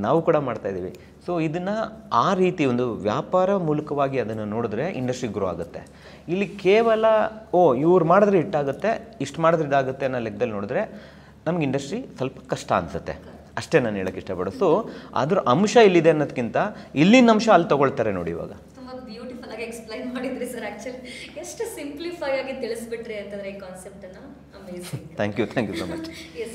ನಾವು ಕೂಡ ಮಾಡ್ತಾ ಇದ್ದೀವಿ. ಸೊ ಇದನ್ನು ಆ ರೀತಿ ಒಂದು ವ್ಯಾಪಾರ ಮೂಲಕವಾಗಿ ಅದನ್ನು ನೋಡಿದ್ರೆ ಇಂಡಸ್ಟ್ರಿ ಗ್ರೋ ಆಗುತ್ತೆ. ಇಲ್ಲಿ ಕೇವಲ ಇವ್ರು ಮಾಡಿದ್ರೆ ಇಟ್ಟಾಗುತ್ತೆ, ಇಷ್ಟು ಮಾಡಿದ್ರೆ ಇದಾಗುತ್ತೆ ಅನ್ನೋ ಲೆಕ್ಕದಲ್ಲಿ ನೋಡಿದ್ರೆ ನಮ್ಗೆ ಇಂಡಸ್ಟ್ರಿ ಸ್ವಲ್ಪ ಕಷ್ಟ ಅನಿಸುತ್ತೆ, ಅಷ್ಟೇ ನಾನು ಹೇಳೋಕ್ಕೆ ಇಷ್ಟಪಡೋದು. ಸೊ ಅದ್ರ ಅಂಶ ಇಲ್ಲಿದೆ ಅನ್ನೋದಕ್ಕಿಂತ ಇಲ್ಲಿನ ಅಂಶ ಅಲ್ಲಿ ತೊಗೊಳ್ತಾರೆ ನೋಡಿ. ಇವಾಗ ತುಂಬ ಬ್ಯೂಟಿಫುಲ್ ಆಗಿ ಎಕ್ಸ್ಪ್ಲೈನ್ ಮಾಡಿದ್ರಿ ಸರ್. ಆ್ಯಕ್ಚುಲಿ ಎಷ್ಟು ಸಿಂಪ್ಲಿಫೈ ಆಗಿ ತಿಳಿಸ್ಬಿಟ್ರಿ ಅಂತಂದರೆ ಈ ಕಾನ್ಸೆಪ್ಟನ್ನು. Amazing. Thank you so much. S.